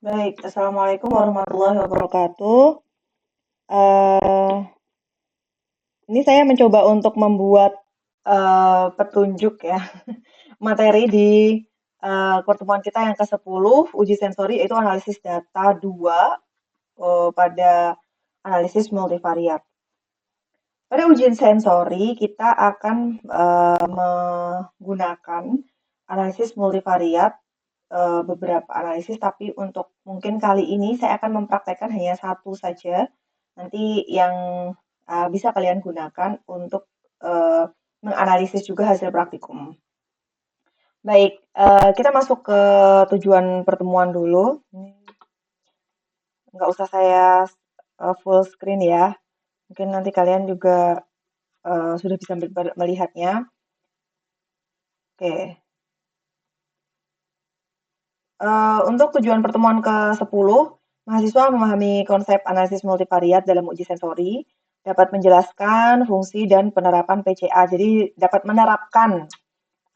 Baik, Assalamualaikum warahmatullahi wabarakatuh. Eh, ini saya mencoba untuk membuat petunjuk ya, materi di pertemuan kita yang ke-10, uji sensori, yaitu analisis data 2 pada analisis multivariat. Pada ujian sensori, kita akan menggunakan analisis multivariat, beberapa analisis, tapi untuk mungkin kali ini saya akan mempraktekkan hanya satu saja. Nanti yang bisa kalian gunakan untuk menganalisis juga hasil praktikum. Baik, kita masuk ke tujuan pertemuan dulu. Nggak usah saya full screen ya. Mungkin nanti kalian juga sudah bisa melihatnya. Oke. Untuk tujuan pertemuan ke-10, mahasiswa memahami konsep analisis multivariat dalam uji sensori, dapat menjelaskan fungsi dan penerapan PCA. Jadi dapat menerapkan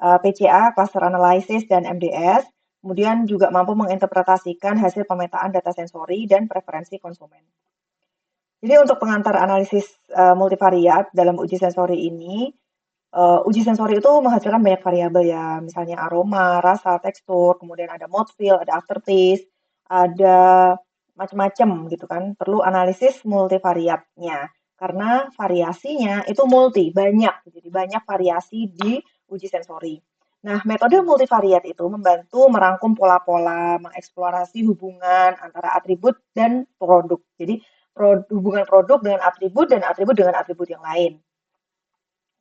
PCA, cluster analysis, dan MDS, kemudian juga mampu menginterpretasikan hasil pemetaan data sensori dan preferensi konsumen. Jadi untuk pengantar analisis multivariat dalam uji sensori ini, uji sensori itu menghasilkan banyak variabel ya, misalnya aroma, rasa, tekstur, kemudian ada mouth feel, ada aftertaste, ada macam-macam gitu kan. Perlu analisis multivariatnya karena variasinya itu multi, banyak. Jadi banyak variasi di uji sensori. Nah, metode multivariat itu membantu merangkum pola-pola, mengeksplorasi hubungan antara atribut dan produk. Jadi hubungan produk dengan atribut dan atribut dengan atribut yang lain.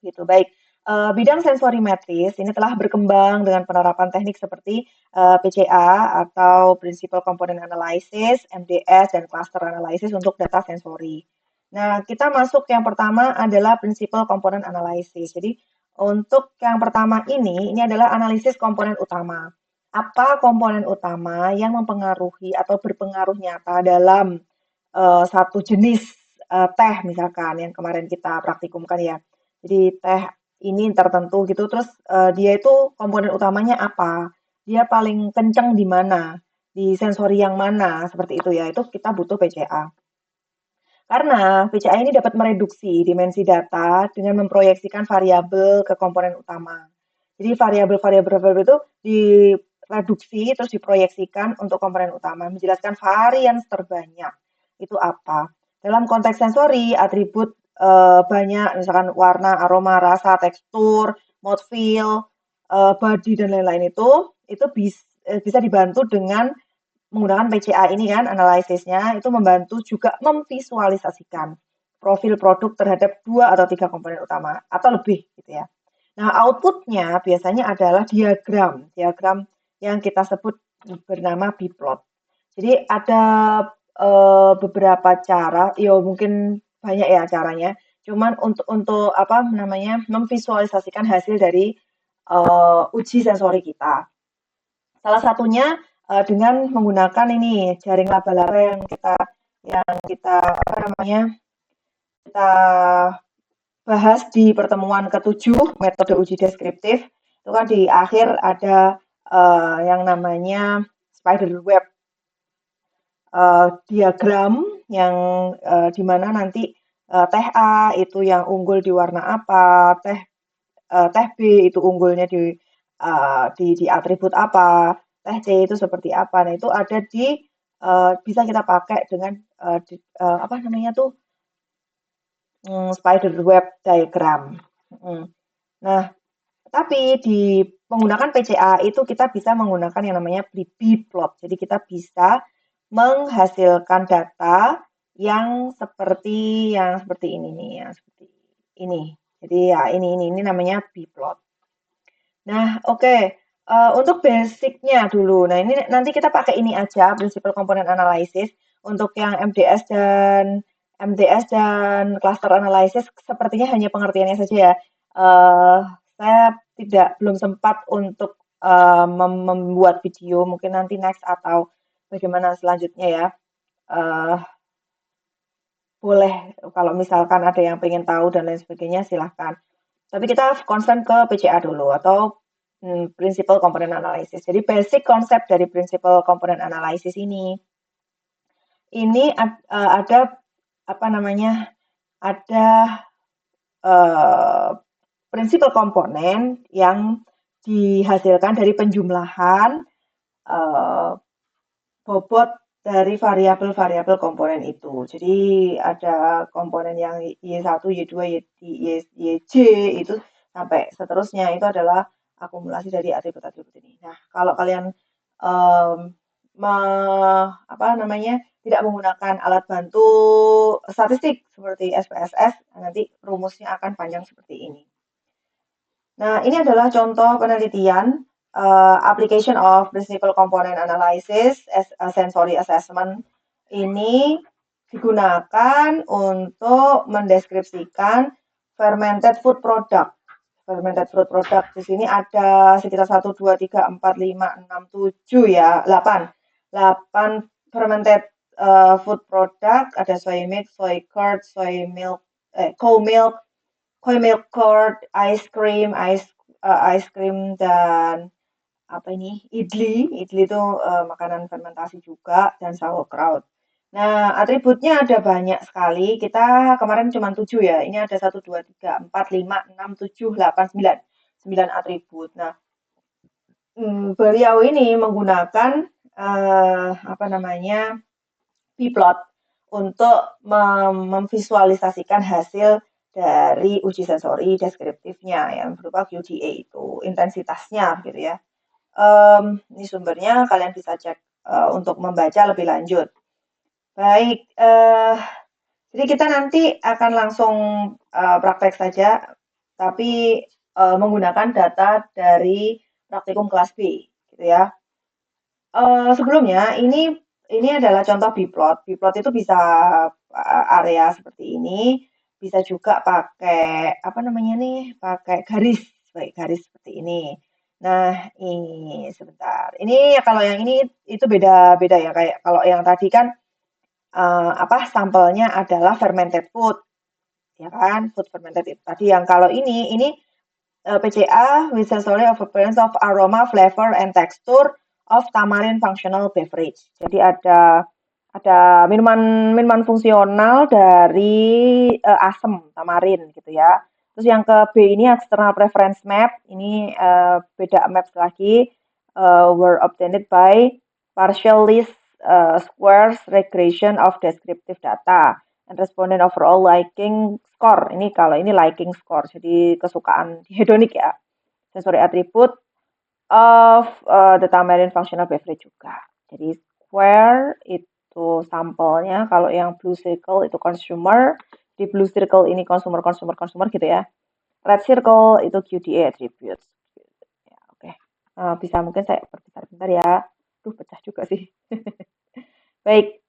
Gitu, baik. Bidang sensorimetris ini telah berkembang dengan penerapan teknik seperti PCA atau Principal Component Analysis, MDS, dan Cluster Analysis untuk data sensori. Nah, kita masuk yang pertama adalah Principal Component Analysis. Jadi, untuk yang pertama ini adalah analisis komponen utama. Apa komponen utama yang mempengaruhi atau berpengaruh nyata dalam satu jenis teh misalkan yang kemarin kita praktikumkan ya. Jadi teh ini tertentu gitu, terus dia itu komponen utamanya apa? Dia paling kenceng di mana? Di sensori yang mana? Seperti itu ya. Itu kita butuh PCA. Karena PCA ini dapat mereduksi dimensi data dengan memproyeksikan variabel ke komponen utama. Jadi variabel-variabel itu direduksi terus diproyeksikan untuk komponen utama, menjelaskan varian terbanyak. Itu apa? Dalam konteks sensori, atribut banyak, misalkan warna, aroma, rasa, tekstur, mouthfeel, body, dan lain-lain itu bisa dibantu dengan menggunakan PCA ini kan, analisisnya, itu membantu juga memvisualisasikan profil produk terhadap 2 atau 3 komponen utama, atau lebih gitu ya. Nah, outputnya biasanya adalah diagram yang kita sebut bernama biplot. Jadi ada beberapa cara, ya mungkin banyak ya caranya. Cuman untuk apa namanya memvisualisasikan hasil dari uji sensori kita. Salah satunya dengan menggunakan ini jaring laba-laba yang kita apa namanya kita bahas di pertemuan ke-7 metode uji deskriptif. Itu kan di akhir ada yang namanya spider web diagram yang di mana nanti teh A itu yang unggul di warna apa, teh B itu unggulnya di atribut apa, teh C itu seperti apa. Nah, itu ada di bisa kita pakai dengan apa namanya tuh spider web diagram. Mm. Nah, tapi di menggunakan PCA itu kita bisa menggunakan yang namanya plot. Jadi kita bisa menghasilkan data yang seperti ini nih, yang seperti ini. Jadi ya ini namanya plot. Nah, oke. Untuk basicnya dulu. Nah, ini nanti kita pakai ini aja, Principal Component Analysis. Untuk yang MDS dan Cluster Analysis, sepertinya hanya pengertiannya saja ya. Eh, saya belum sempat untuk membuat video. Mungkin nanti next atau bagaimana selanjutnya ya. Eh, boleh kalau misalkan ada yang pengen tahu dan lain sebagainya silahkan. Tapi kita concern ke PCA dulu atau Principal Component Analysis. Jadi basic konsep dari Principal Component Analysis ini ada apa namanya, ada prinsipal komponen yang dihasilkan dari penjumlahan eh, bobot dari variabel-variabel komponen itu. Jadi ada komponen yang Y1, Y2, YJ itu sampai seterusnya itu adalah akumulasi dari atribut-atribut ini. Nah, kalau kalian em, apa namanya tidak menggunakan alat bantu statistik seperti SPSS, nanti rumusnya akan panjang seperti ini. Nah, ini adalah contoh penelitian application of principal component analysis as a sensory assessment. Ini digunakan untuk mendeskripsikan fermented food product. Fermented food product di sini ada sekitar 1, 2, 3, 4, 5, 6, 7 ya, 8. 8 fermented food product, ada soy milk, soy curd, soy milk, cow milk, kue milk curd, ice cream dan apa ini idli, idli itu makanan fermentasi juga dan sauerkraut. Nah, atributnya ada banyak sekali. Kita kemarin cuma 7 ya. Ini ada 1, 2, 3, 4, 5, 6, 7, 8, 9 atribut. Nah, beliau ini menggunakan apa namanya Bplot untuk memvisualisasikan hasil dari uji sensori deskriptifnya yang berupa QDA itu intensitasnya gitu ya. Ini sumbernya kalian bisa cek untuk membaca lebih lanjut. Baik, jadi kita nanti akan langsung praktek saja, tapi menggunakan data dari praktikum kelas B, gitu ya. Sebelumnya ini adalah contoh Bplot. Bplot itu bisa area seperti ini, bisa juga pakai apa namanya nih, pakai garis, baik garis seperti ini. Nah, ini sebentar. Ini kalau yang ini itu beda-beda ya. Kayak kalau yang tadi kan apa sampelnya adalah fermented food, ya kan? Food fermented itu tadi. Yang kalau ini PCA with sensory of appearance of aroma, flavor, and texture of tamarind functional beverage. Jadi ada minuman fungsional dari asam tamarin gitu ya. Terus yang ke B ini external preference map. Ini beda maps lagi. Were obtained by partial least squares regression of descriptive data and respondent overall liking score. Ini kalau ini liking score, jadi kesukaan hedonik ya. Sensory attribute of the tamarind functional beverage juga. Jadi square itu sampelnya, kalau yang blue circle itu consumer, di blue circle ini consumer gitu ya. Red circle itu QDA attributes. Ya, oke. Bisa mungkin saya perbesar bentar ya. Duh, pecah juga sih. Baik,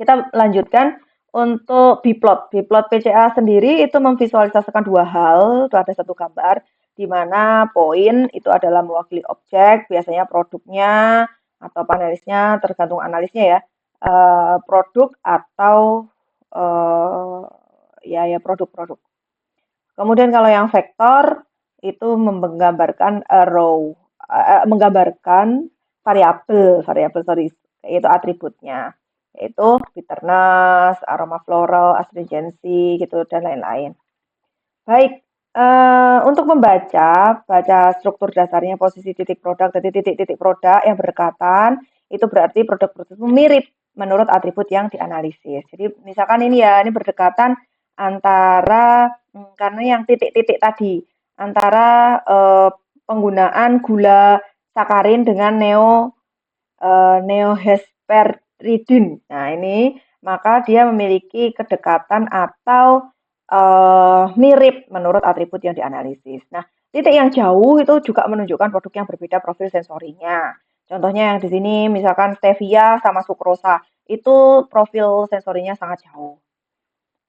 kita lanjutkan untuk Bplot. Bplot PCA sendiri itu memvisualisasikan dua hal, itu ada satu gambar di mana poin itu adalah mewakili objek, biasanya produknya atau panelisnya tergantung analisnya ya, produk atau ya produk-produk. Kemudian kalau yang vektor itu menggambarkan menggambarkan variabel sorry, yaitu atributnya, yaitu bitterness, aroma floral, astringency gitu dan lain-lain. Baik, untuk baca struktur dasarnya posisi titik produk dari titik-titik produk yang berdekatan, itu berarti produk-produk itu mirip menurut atribut yang dianalisis. Jadi misalkan ini ya, ini berdekatan antara karena yang titik-titik tadi antara penggunaan gula sakarin dengan neohesperidin. Nah, ini maka dia memiliki kedekatan atau mirip menurut atribut yang dianalisis. Nah, titik yang jauh itu juga menunjukkan produk yang berbeda profil sensorinya. Contohnya yang di sini misalkan stevia sama sukrosa itu profil sensorinya sangat jauh.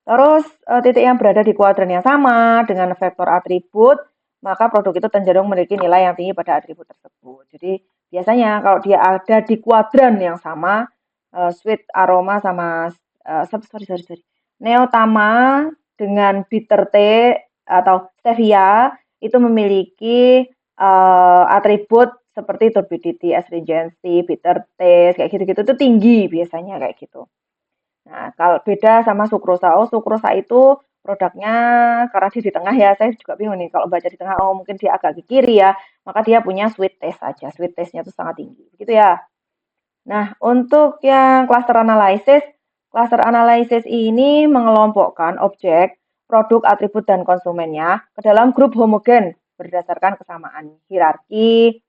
Terus titik yang berada di kuadran yang sama dengan vektor atribut, maka produk itu cenderung memiliki nilai yang tinggi pada atribut tersebut. Jadi biasanya kalau dia ada di kuadran yang sama, sweet aroma sama sorry, neotama dengan bitter tea atau stevia itu memiliki atribut seperti turbidity, astringency, bitter taste, kayak gitu-gitu itu tinggi biasanya kayak gitu. Nah, kalau beda sama sukrosa. Oh, sukrosa itu produknya karena dia di tengah ya, saya juga bingung nih kalau baca di tengah, oh mungkin dia agak ke kiri ya, maka dia punya sweet taste saja. Sweet taste-nya itu sangat tinggi. Gitu ya. Nah, untuk yang cluster analysis ini mengelompokkan objek, produk, atribut, dan konsumennya ke dalam grup homogen berdasarkan kesamaan hierarki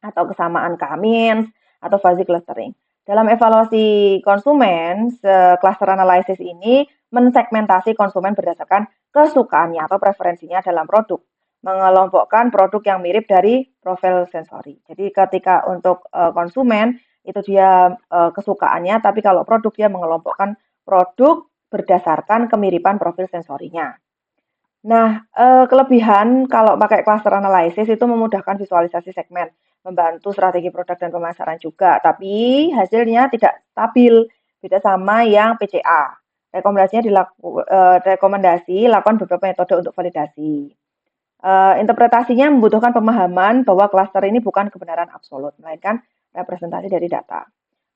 atau kesamaan K-means atau fuzzy clustering. Dalam evaluasi konsumen, cluster analysis ini mensegmentasi konsumen berdasarkan kesukaannya atau preferensinya dalam produk, mengelompokkan produk yang mirip dari profil sensori. Jadi ketika untuk konsumen itu dia kesukaannya, tapi kalau produk dia mengelompokkan produk berdasarkan kemiripan profil sensorinya. Nah, kelebihan kalau pakai cluster analysis itu memudahkan visualisasi segmen, membantu strategi produk dan pemasaran juga, tapi hasilnya tidak stabil, beda sama yang PCA. Rekomendasi lakukan beberapa metode untuk validasi. Interpretasinya membutuhkan pemahaman bahwa cluster ini bukan kebenaran absolut, melainkan representasi dari data.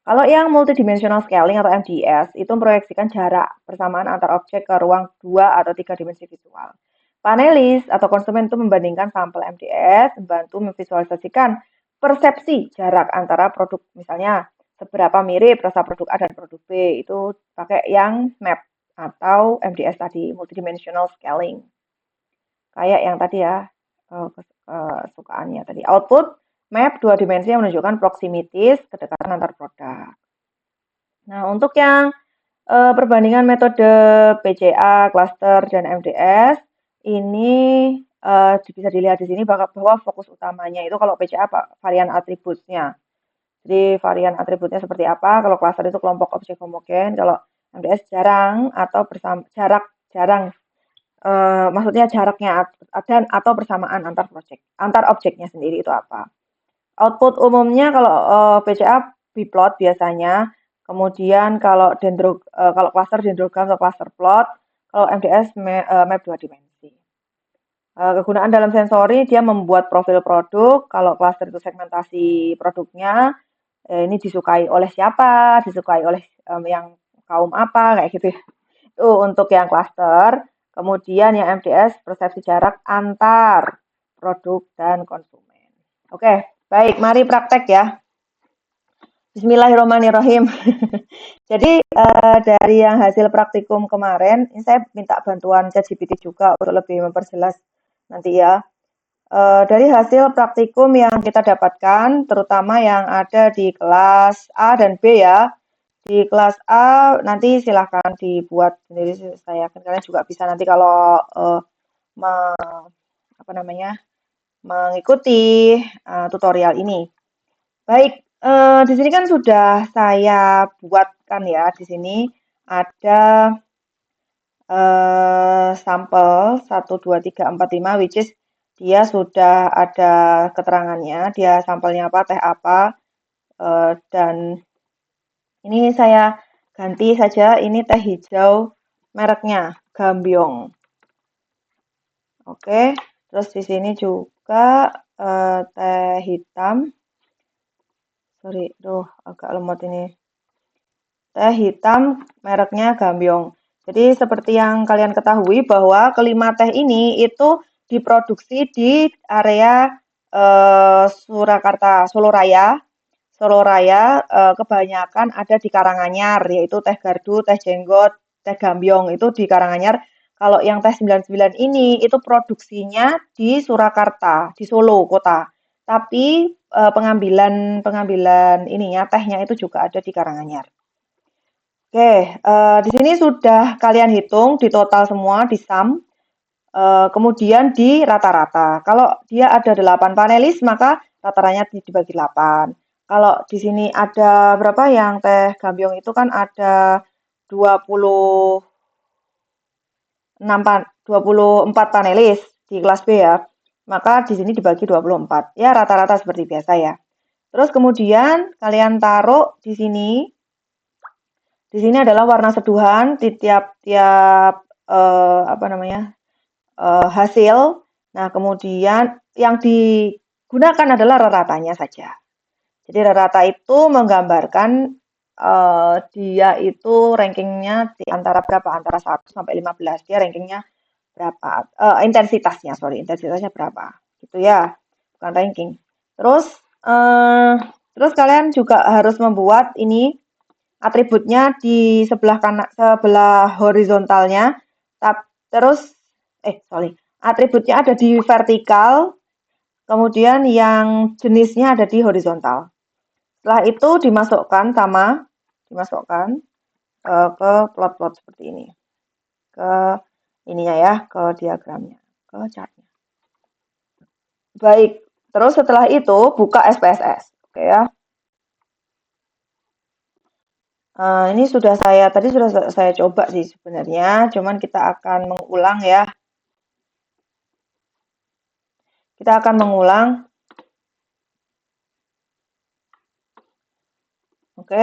Kalau yang multidimensional scaling atau MDS itu memproyeksikan jarak persamaan antar objek ke ruang 2 atau 3 dimensi visual. Panelis atau konsumen itu membandingkan sampel MDS, membantu memvisualisasikan persepsi jarak antara produk, misalnya seberapa mirip rasa produk A dan produk B, itu pakai yang MAP atau MDS tadi, multidimensional scaling. Kayak yang tadi ya, kesukaannya tadi. Output map dua dimensi yang menunjukkan proximities, kedekatan antar produk. Nah, untuk yang perbandingan metode PCA, cluster, dan MDS, ini bisa dilihat di sini bahwa fokus utamanya itu kalau PCA varian atributnya. Jadi varian atributnya seperti apa? Kalau cluster itu kelompok objek homogen, kalau MDS jarang atau jarang. Maksudnya jaraknya dan atau persamaan antar objeknya sendiri itu apa? Output umumnya kalau PCA biplot biasanya, kemudian kalau cluster dendrogram atau cluster plot, kalau MDS map dua dimensi. Kegunaan dalam sensori dia membuat profil produk, kalau cluster itu segmentasi produknya, ini disukai oleh siapa, disukai oleh yang kaum apa kayak gitu ya. Itu untuk yang cluster. Kemudian yang MDS persepsi jarak antar produk dan konsumen. Oke, baik, mari praktek ya. Bismillahirrahmanirrahim. Jadi dari yang hasil praktikum kemarin, ini saya minta bantuan ChatGPT juga untuk lebih memperjelas nanti ya. Dari hasil praktikum yang kita dapatkan, terutama yang ada di kelas A dan B ya. Di kelas A nanti silahkan dibuat sendiri, saya yakin kalian juga bisa nanti kalau apa namanya mengikuti tutorial ini. Baik, di sini kan sudah saya buatkan ya. Di sini ada sampel 1, 2, 3, 4, 5, which is dia sudah ada keterangannya, dia sampelnya apa, teh apa, dan ini saya ganti saja, ini teh hijau mereknya Gambyong. Oke, terus di sini juga teh hitam. Sorry, agak lemot ini. Teh hitam mereknya Gambyong. Jadi seperti yang kalian ketahui bahwa kelima teh ini itu diproduksi di area Surakarta, Solo Raya. Solo Raya kebanyakan ada di Karanganyar, yaitu teh gardu, teh jenggot, teh gambyong itu di Karanganyar. Kalau yang teh 99 ini itu produksinya di Surakarta, di Solo kota. Tapi pengambilan ininya tehnya itu juga ada di Karanganyar. Oke, di sini sudah kalian hitung di total semua, di sum, kemudian di rata-rata. Kalau dia ada 8 panelis, maka rata-ratanya dibagi 8. Kalau di sini ada berapa yang teh gambyong itu kan ada 24 panelis di kelas B ya. Maka di sini dibagi 24. Ya rata-rata seperti biasa ya. Terus kemudian kalian taruh di sini. Di sini adalah warna seduhan di tiap-tiap hasil. Nah, kemudian yang digunakan adalah reratanya saja. Jadi rata itu menggambarkan dia itu rankingnya di antara berapa? Antara 1 sampai 15. Dia rankingnya berapa? Intensitasnya berapa? Gitu ya, bukan ranking. Terus eh, terus kalian juga harus membuat ini atributnya di sebelah kanan, sebelah horizontalnya. Terus atributnya ada di vertikal, kemudian yang jenisnya ada di horizontal. Setelah itu dimasukkan ke plot-plot seperti ini, ke ininya ya, ke diagramnya, ke chartnya. Baik, terus setelah itu buka SPSS, oke ya. Ini tadi sudah saya coba sih sebenarnya, cuman kita akan mengulang ya. Kita akan mengulang, oke,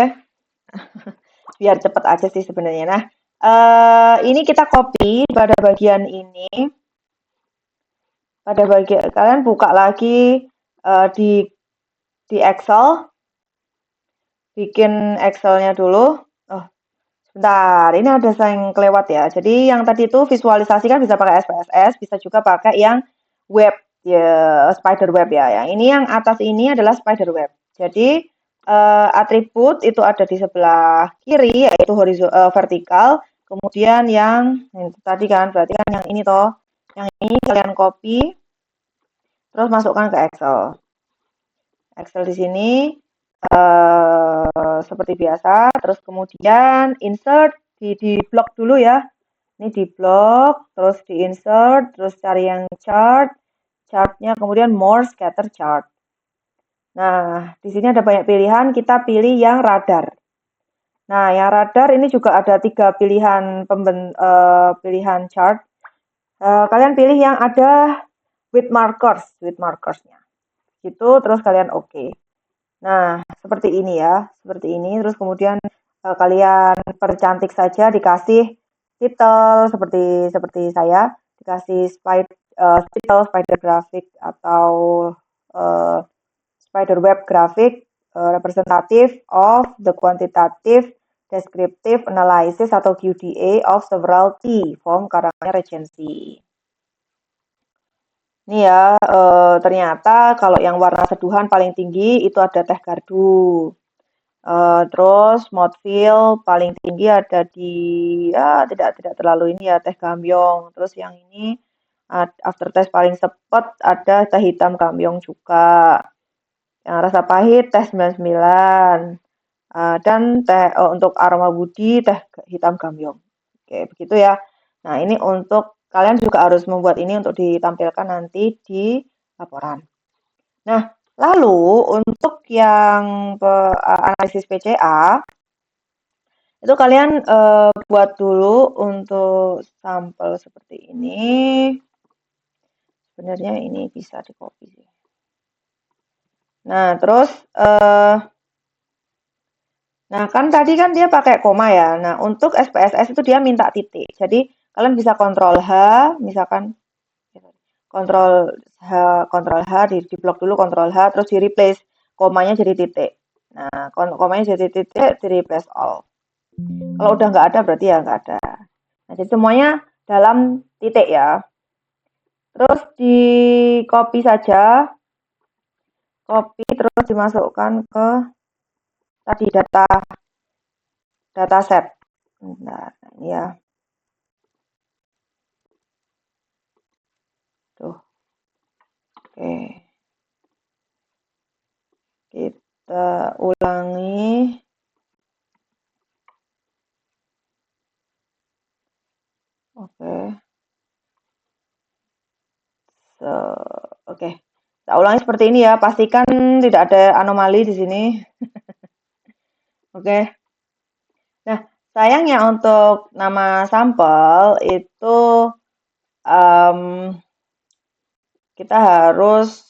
biar cepat aja sih sebenarnya. Nah, ini kita copy pada bagian ini. Pada bagian kalian buka lagi di Excel, bikin Excelnya dulu. Oh, sebentar, ini ada yang kelewat ya. Jadi yang tadi itu visualisasi kan bisa pakai SPSS, bisa juga pakai yang web, ya, spider web ya. Yang ini yang atas ini adalah spider web. Jadi atribut itu ada di sebelah kiri, yaitu vertikal. Kemudian yang tadi kan, berarti kan yang ini toh. Yang ini kalian copy, terus masukkan ke Excel. Excel di sini seperti biasa, terus kemudian insert di blok dulu ya. Ini di blok, terus di insert, terus cari yang chartnya kemudian more scatter chart. Nah, di sini ada banyak pilihan, kita pilih yang radar. Nah, yang radar ini juga ada 3 pilihan pilihan chart. Kalian pilih yang ada with markersnya. Gitu, terus kalian oke. Nah, seperti ini ya, seperti ini. Terus kemudian kalian percantik saja, dikasih title seperti seperti saya, dikasih title spider graphic atau uh, spider web graphic representative of the quantitative descriptive analysis atau QDA of several key form karangannya regency. Ini ya, ternyata kalau yang warna seduhan paling tinggi itu ada teh gardu. Terus mode fill paling tinggi ada di ya tidak terlalu ini ya teh gambyong. Terus yang ini aftertaste paling sepet ada teh hitam gambyong juga. Yang rasa pahit teh 99. Dan untuk aroma budi teh hitam gambyong. Oke, begitu ya. Nah, ini untuk kalian juga harus membuat ini untuk ditampilkan nanti di laporan. Nah, lalu untuk yang analisis PCA itu kalian buat dulu untuk sampel seperti ini. Sebenarnya ini bisa di-copy sih. Nah, terus nah kan tadi kan dia pakai koma ya. Nah, untuk SPSS itu dia minta titik. Jadi kalian bisa kontrol H, misalkan kontrol H di blok dulu kontrol H terus di replace komanya jadi titik. Nah, komanya jadi titik di replace all. Kalau udah nggak ada berarti ya nggak ada. Nah, jadi semuanya dalam titik ya. Terus di copy saja, copy terus dimasukkan ke tadi data set. Nah, ini ya. Tuh. Oke. Kita ulangi. Oke. Oke. Kita ulangi seperti ini ya. Pastikan tidak ada anomali di sini. Oke. Nah, sayangnya untuk nama sampel itu kita harus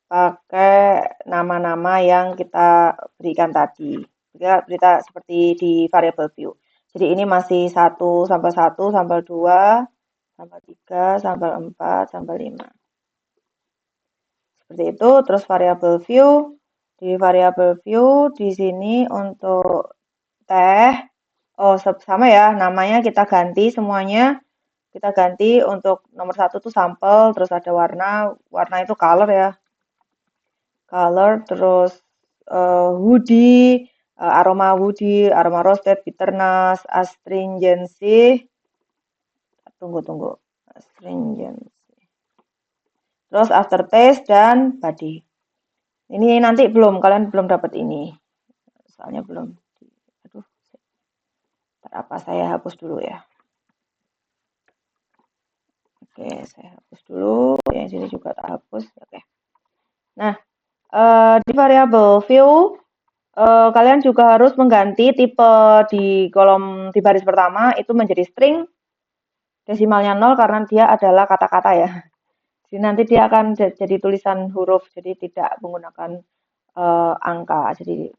pakai nama-nama yang kita berikan tadi. Kita seperti di variable view. Jadi ini masih 1 sampel 2, sampel 3, sampel 4, sampel 5. Seperti itu, terus variabel view. Di variabel view di sini untuk teh, sama ya, namanya kita ganti semuanya. Kita ganti untuk nomor 1 tuh sampel, terus ada warna itu color ya. Color, terus woody, aroma roasted, bitterness, astringency. Tunggu. Astringency. Terus aftertaste dan body. Ini nanti kalian belum dapat ini. Soalnya belum. Aduh. Apa saya hapus dulu ya. Oke, saya hapus dulu. Yang sini juga tak hapus. Oke. Nah, di variabel view kalian juga harus mengganti tipe di baris pertama itu menjadi string, desimalnya 0 karena dia adalah kata-kata ya. Jadi nanti dia akan jadi tulisan huruf, jadi tidak menggunakan angka. Jadi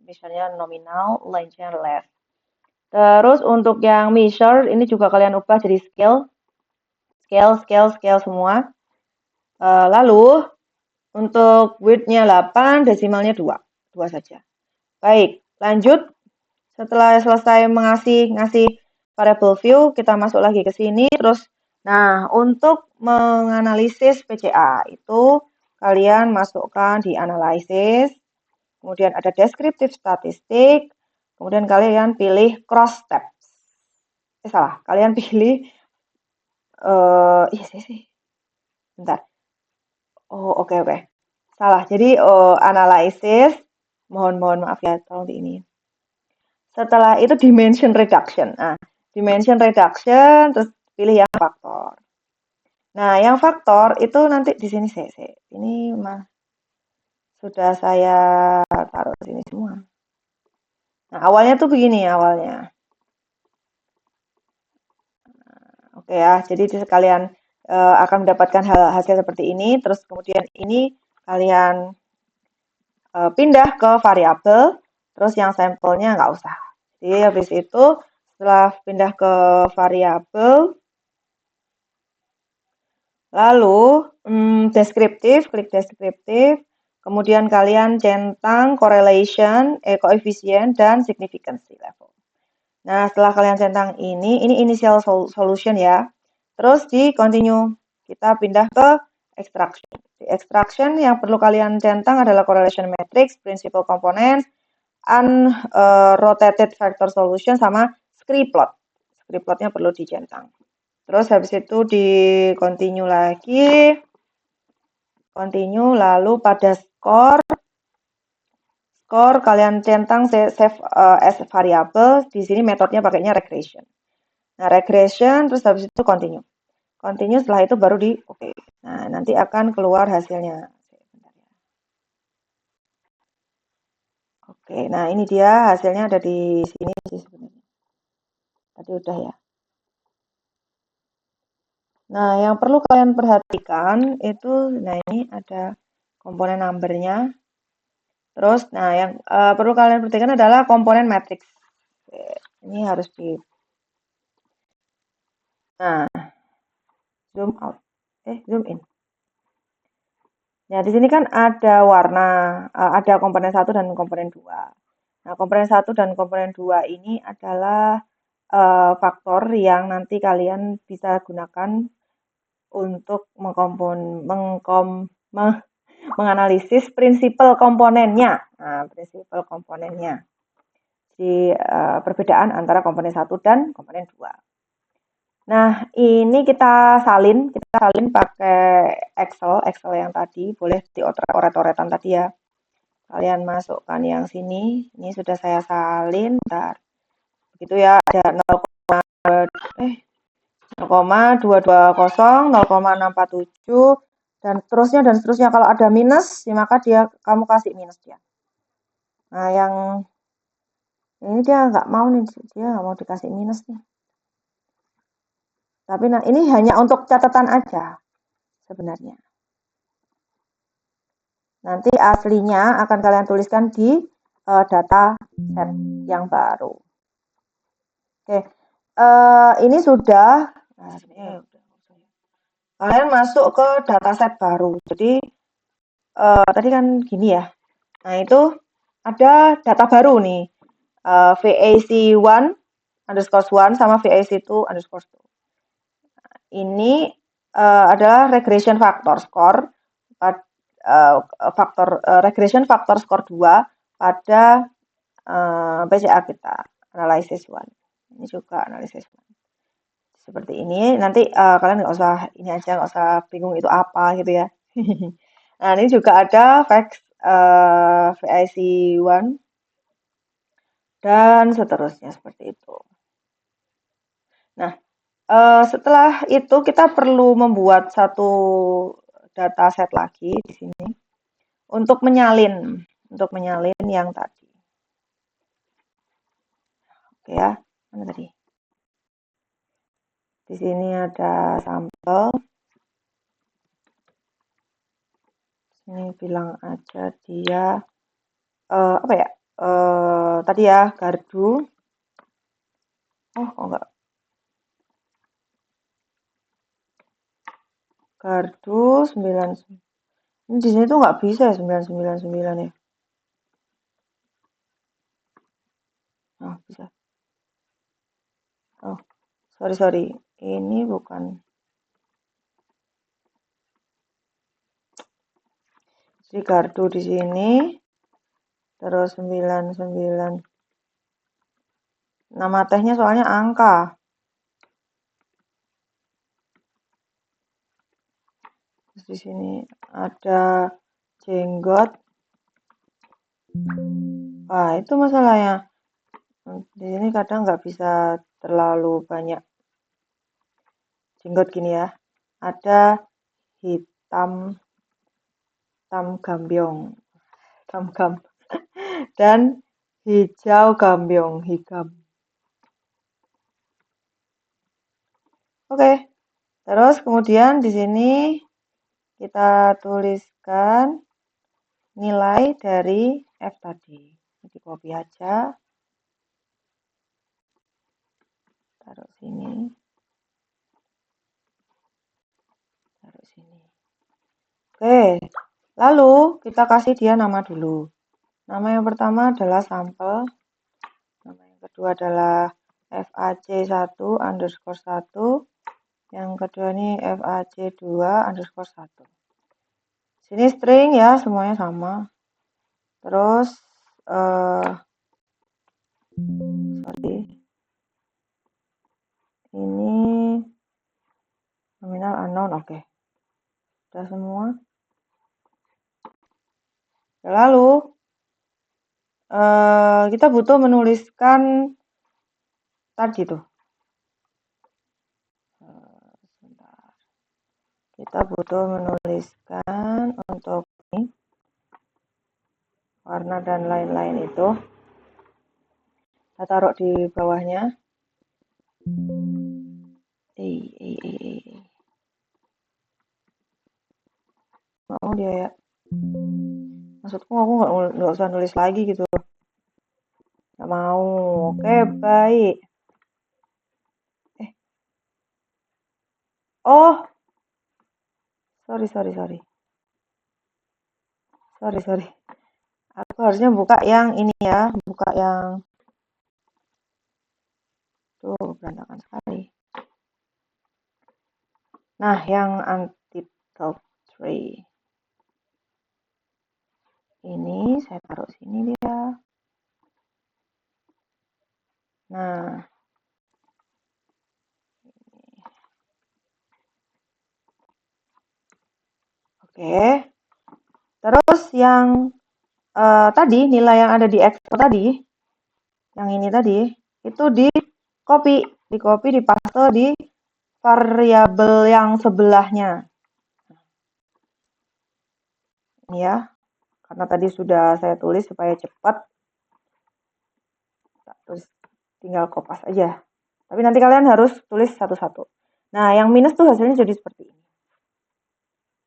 misalnya nominal, line-nya left. Terus untuk yang measure ini juga kalian ubah jadi scale semua. Lalu untuk width-nya 8, desimalnya 2 saja. Baik, lanjut. Setelah selesai ngasih variable view, kita masuk lagi ke sini. Terus, nah untuk menganalisis PCA itu kalian masukkan di analisis. Kemudian ada descriptive statistik. Kemudian kalian pilih cross steps. Salah, kalian pilih sih. Bentar. Oh, oke. Salah. Jadi analisis. Mohon maaf ya, tolong di ini. Setelah itu dimension reduction. Nah, dimension reduction terus pilih yang faktor. Nah, yang faktor itu nanti di sini ini mah sudah saya taruh di sini semua. Nah, awalnya tuh begini awalnya. Oke ya, jadi kalian akan mendapatkan hasil seperti ini. Terus kemudian ini kalian pindah ke variabel, terus yang sampelnya nggak usah. Jadi habis itu setelah pindah ke variabel, lalu deskriptif, klik deskriptif, kemudian kalian centang correlation, koefisien dan significance level. Nah, setelah kalian centang ini initial solution ya. Terus di continue, kita pindah ke extraction. Di extraction yang perlu kalian centang adalah correlation matrix, principal components, unrotated vector solution, sama script-plot. Script-plotnya perlu dicentang. Terus habis itu di continue lagi. Continue, lalu pada score kalian centang save as variable. Di sini metodenya pakainya regression. Nah, regression terus habis itu continue. Continue setelah itu baru di oke. Nah, nanti akan keluar hasilnya. Oke, nah ini dia hasilnya ada di sini sih sebenarnya. Tadi udah ya. Nah, yang perlu kalian perhatikan itu, nah ini ada komponen numbernya. Terus, nah yang perlu kalian perhatikan adalah komponen matrix. Ini harus di. Nah, zoom out. Zoom in. Nah, di sini kan ada warna, ada komponen 1 dan komponen 2. Nah, komponen 1 dan komponen 2 ini adalah faktor yang nanti kalian bisa gunakan untuk menganalisis prinsipal komponennya. Nah, prinsipal komponennya. Di perbedaan antara komponen 1 dan komponen 2. Nah, ini kita salin pakai Excel yang tadi, boleh dioret-oretan tadi ya. Kalian masukkan yang sini, ini sudah saya salin, bentar. Begitu ya, ada 0,220, 0,647, dan seterusnya. Kalau ada minus, ya maka kamu kasih minus dia. Nah, yang ini dia nggak mau nih, dia nggak mau dikasih minus nih. Tapi nah ini hanya untuk catatan aja sebenarnya. Nanti aslinya akan kalian tuliskan di data set yang baru. Oke, ini sudah. Nah, kalian masuk ke dataset baru. Jadi tadi kan gini ya. Nah itu ada data baru nih, VAC1_1 sama VAC2_2. Ini adalah regression factor score, regression factor score 2 pada PCA kita, analysis one. Ini juga analysis one. Seperti ini, nanti kalian nggak usah ini aja, nggak usah bingung itu apa gitu ya. Nah ini juga ada VIC1 dan seterusnya seperti itu. Nah, setelah itu kita perlu membuat satu dataset lagi di sini untuk menyalin yang tadi. Oke ya, mana tadi? Di sini ada sampel. Ini bilang aja dia apa ya? Tadi ya gardu. Oh, kok enggak? Gardu 9. Ini di sini tuh nggak bisa ya 999 ya. Oh, bisa. Oh, sorry. Ini bukan. Jadi gardu di sini. Terus 99. Nama tehnya soalnya angka. Terus di sini ada jenggot. Wah, itu masalahnya. Di sini kadang nggak bisa terlalu banyak jenggot gini ya. Ada hitam gambyong. Gam. Dan hijau gambyong, higam. Oke. Terus kemudian di sini kita tuliskan nilai dari F tadi. Di copy aja. Taruh sini. Taruh sini. Oke. Lalu kita kasih dia nama dulu. Nama yang pertama adalah sampel. Nama yang kedua adalah FAC1_1. Yang kedua ini FAC2_1. Sini string ya, semuanya sama. Terus sorry. Ini nominal unknown, oke. Sudah semua. Lalu kita butuh menuliskan tadi tuh. Sebentar. Kita butuh menuliskan untuk ini warna dan lain-lain itu. Kita taruh di bawahnya. Mau dia ya. Maksudku aku nggak usah nulis lagi gitu. Nggak mau. Oke, baik. Oh. Sorry. Aku harusnya buka yang ini ya. Buka yang tuh berantakan sekali. Nah, yang anti-top tray. Ini saya taruh sini dia. Nah. Oke. Terus yang tadi nilai yang ada di Excel tadi, yang ini tadi, itu di copy, dipaste di variabel yang sebelahnya. Ini ya, karena tadi sudah saya tulis supaya cepat. Terus tinggal kopas aja. Tapi nanti kalian harus tulis satu-satu. Nah, yang minus tuh hasilnya jadi seperti ini.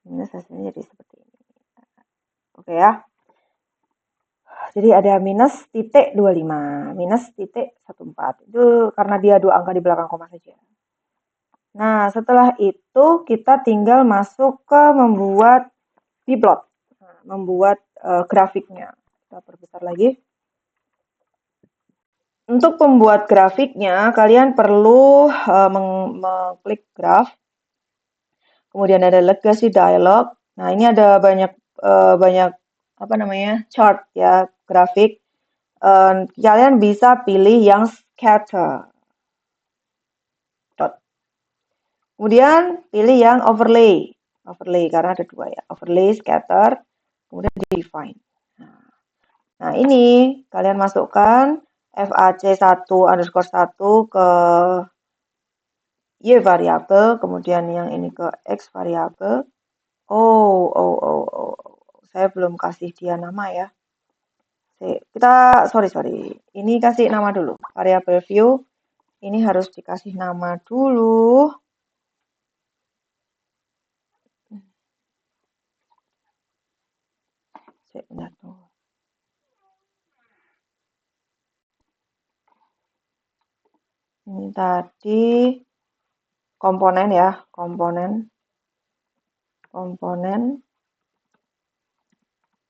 Minus hasilnya jadi seperti ini. Oke ya. Jadi ada minus titik 25, minus titik 14. Itu karena dia 2 angka di belakang koma saja. Nah, setelah itu kita tinggal masuk ke membuat bplot, membuat grafiknya. Kita perbesar lagi. Untuk membuat grafiknya, kalian perlu mengklik graf. Kemudian ada legacy dialog. Nah, ini ada banyak apa namanya chart ya, grafik. Kalian bisa pilih yang scatter. Kemudian pilih yang overlay. Overlay karena ada dua ya. Overlay, scatter, kemudian define. Nah, ini kalian masukkan FAC1_1 ke Y variabel, kemudian yang ini ke X variabel. Oh. Saya belum kasih dia nama ya. Sorry. Ini kasih nama dulu. Variabel view. Ini harus dikasih nama dulu. Bentar tuh. Ini tadi komponen ya, komponen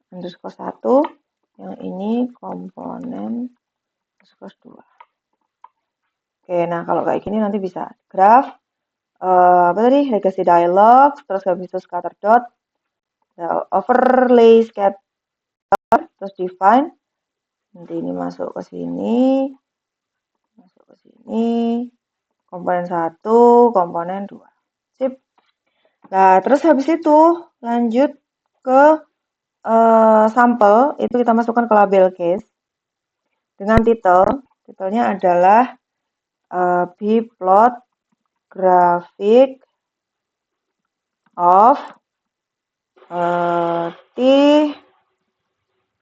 underscore 1, yang ini komponen underscore 2. Oke, nah kalau kayak gini nanti bisa graph, apa tadi, legacy dialog, terus habis itu scatter dot, overlay scatter, terus define, nanti ini masuk ke sini, komponen 1, komponen 2. Sip. Nah, terus habis itu lanjut ke sampel, itu kita masukkan ke label case dengan titelnya adalah bplot graphic of T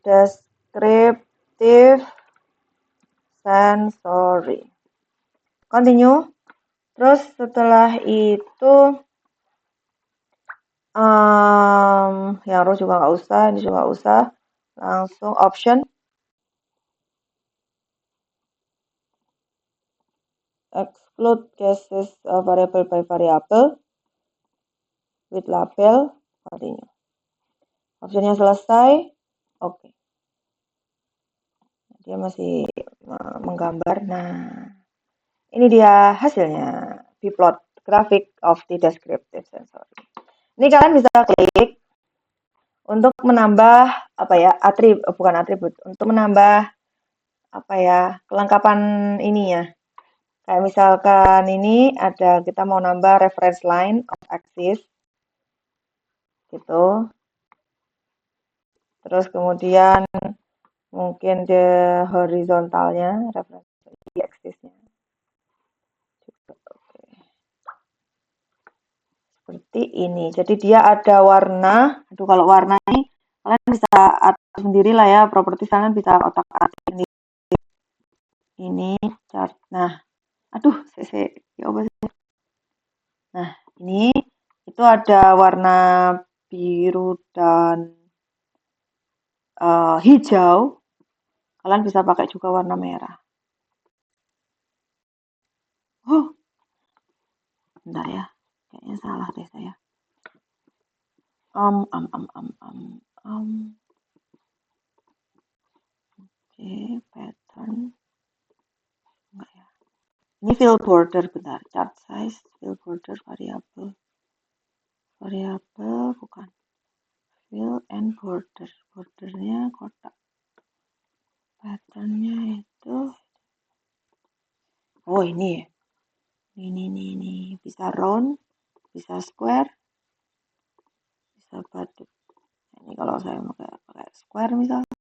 descriptive sensory. Continue. Terus setelah itu yang row juga nggak usah, ini juga nggak usah. Langsung option. Exclude cases variable by variable with label. Continue. Optionnya selesai. Oke. Dia masih menggambar. Nah, ini dia hasilnya. Bplot graphic of the descriptive sensory. Ini kalian bisa klik untuk menambah apa ya, bukan atribut, untuk menambah apa ya, kelengkapan ini ya. Kayak misalkan ini ada kita mau nambah reference line of axis gitu. Terus kemudian mungkin the horizontalnya, reference axisnya. Seperti ini. Jadi dia ada warna. Aduh, kalau warna ini kalian bisa atur sendiri lah ya. Properti kalian bisa otak-atik ini. Ini chart. Nah, aduh, ya apa sih? Nah, ini itu ada warna biru dan hijau. Kalian bisa pakai juga warna merah. Oh, bentar ya. Kayaknya salah deh saya. Oke, pattern. Enggak ya. Ini fill border, bentar. Chart size, fill border, variable bukan. Fill and border. Bordernya kotak. Patternnya itu. Oh, ini ya. Ini. Bisa round, bisa square, bisa badut. Ini kalau saya mau pakai square misalnya.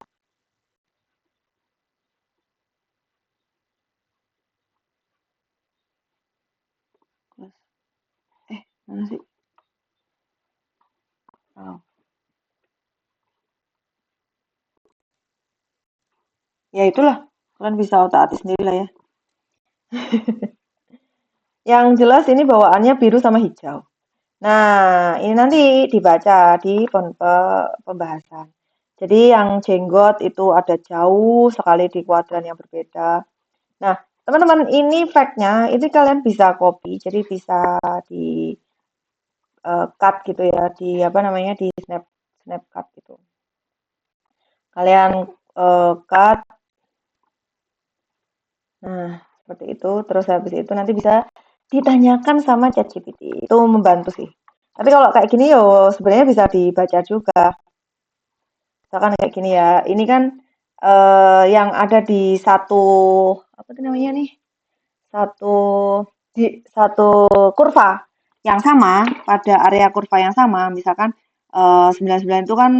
Mana sih? Oh. Ya itulah, kalian bisa otak-atik sendiri lah ya. Yang jelas ini bawaannya biru sama hijau. Nah, ini nanti dibaca di pembahasan. Jadi yang jenggot itu ada jauh sekali di kuadran yang berbeda. Nah, Teman-teman, ini fact-nya, ini kalian bisa copy, jadi bisa di cut gitu ya, di apa namanya, di snap cut gitu. Kalian cut, nah seperti itu. Terus habis itu nanti bisa ditanyakan sama ChatGPT. Itu membantu sih. Tapi kalau kayak gini yo sebenarnya bisa dibaca juga. Misalkan kayak gini ya, ini kan yang ada di satu apa tuh namanya nih? Satu satu kurva yang sama, pada area kurva yang sama, misalkan 99 itu kan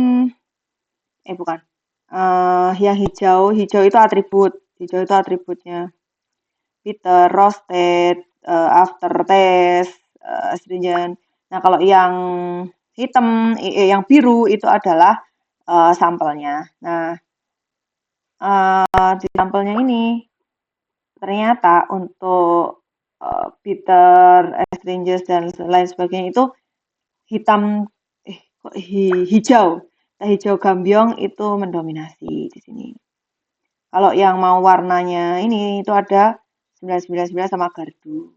bukan. Yang hijau itu atribut. Hijau itu atributnya. Bitter, roasted, aftertaste, astringent. Nah, kalau yang hitam, yang biru itu adalah sampelnya. Nah, di sampelnya ini ternyata untuk bitter, astringent dan lain sebagainya itu hitam, kok hijau. Nah, hijau gambiong itu mendominasi di sini. Kalau yang mau warnanya ini itu ada 999 sama gardu.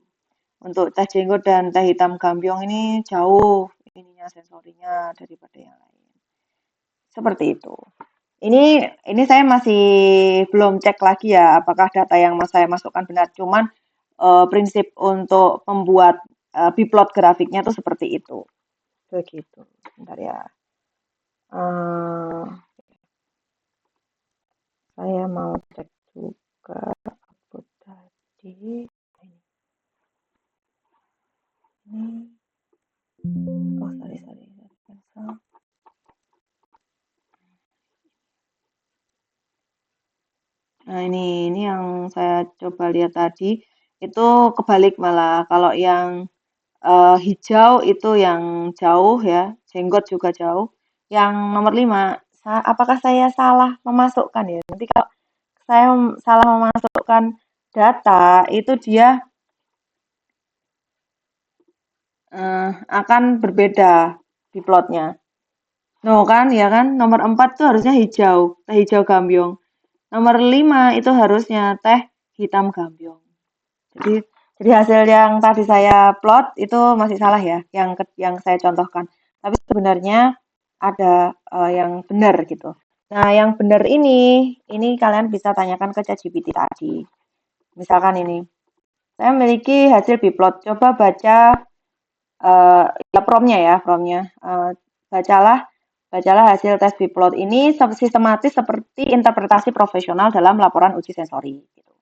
Untuk teh jenggot dan teh hitam gambiong ini jauh ininya sensorinya daripada yang lain. Seperti itu. Ini saya masih belum cek lagi ya apakah data yang saya masukkan benar. Cuman prinsip untuk membuat biplot grafiknya tuh seperti itu. Begitu. Bentar ya. Eh, saya mau cek juga output tadi. Ini. Oh, sorry. Cancel. Nah, ini yang saya coba lihat tadi, itu kebalik malah. Kalau yang hijau itu yang jauh ya, jenggot juga jauh. Yang nomor 5, apakah saya salah memasukkan ya? Nanti kalau saya salah memasukkan data, itu dia akan berbeda di plotnya. No kan, ya kan? Nomor 4 tuh harusnya hijau, teh hijau gambiong. Nomor 5 itu harusnya teh hitam gambiong. Jadi hasil yang tadi saya plot itu masih salah ya, yang saya contohkan. Tapi sebenarnya ada yang benar gitu. Nah, yang benar ini kalian bisa tanyakan ke ChatGPT tadi. Misalkan ini, saya memiliki hasil biplot. Coba baca ya promnya. Bacalah hasil tes biplot ini sistematis seperti interpretasi profesional dalam laporan uji sensori. Gitu.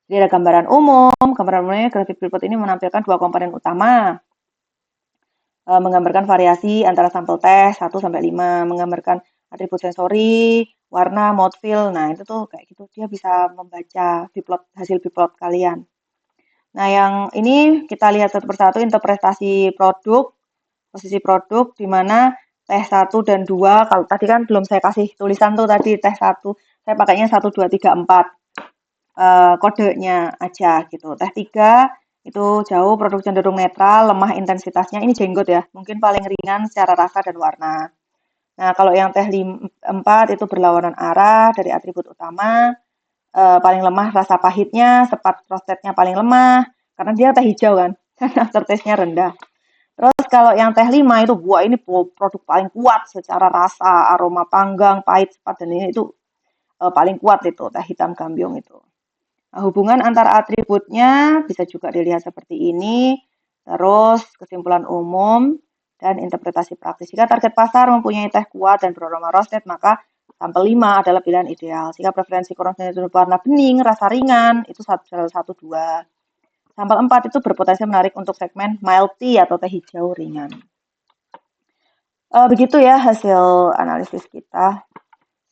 Jadi ada gambaran umum. Gambaran umumnya grafik biplot ini menampilkan dua komponen utama. Menggambarkan variasi antara sampel tes 1 sampai 5, menggambarkan atribut sensori, warna, mode fill. Nah, itu tuh kayak gitu. Dia bisa membaca hasil biplot kalian. Nah, yang ini kita lihat satu persatu interpretasi produk, posisi produk di mana teh 1 dan 2, kalau tadi kan belum saya kasih tulisan tuh tadi teh 1, saya pakainya 1 2 3 4. Kodenya aja gitu. Teh 3 itu jauh, produk cenderung netral, lemah intensitasnya. Ini jenggot ya, mungkin paling ringan secara rasa dan warna. Nah, kalau yang teh 4 itu berlawanan arah dari atribut utama, paling lemah rasa pahitnya, cepat roasted-nya paling lemah, karena dia teh hijau kan, aftertaste-nya rendah. Terus kalau yang teh 5 itu, wah ini produk paling kuat secara rasa, aroma panggang, pahit, cepat, dan ini itu paling kuat itu, teh hitam gambiong itu. Nah, hubungan antara atributnya bisa juga dilihat seperti ini. Terus kesimpulan umum dan interpretasi praktis. Jika target pasar mempunyai teh kuat dan beraroma roasted, maka sampel 5 adalah pilihan ideal. Jika preferensi konsumen itu warna bening, rasa ringan, itu 1, 2. Sampel 4 itu berpotensi menarik untuk segmen mild tea atau teh hijau ringan. Begitu ya hasil analisis kita.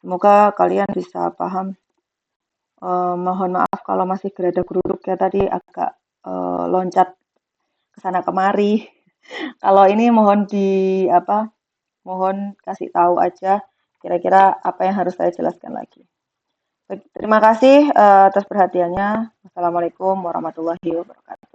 Semoga kalian bisa paham. Mohon maaf kalau masih gerada-geruduk ya tadi agak loncat ke sana kemari. Kalau ini mohon kasih tahu aja kira-kira apa yang harus saya jelaskan lagi. Terima kasih atas perhatiannya. Wassalamualaikum warahmatullahi wabarakatuh.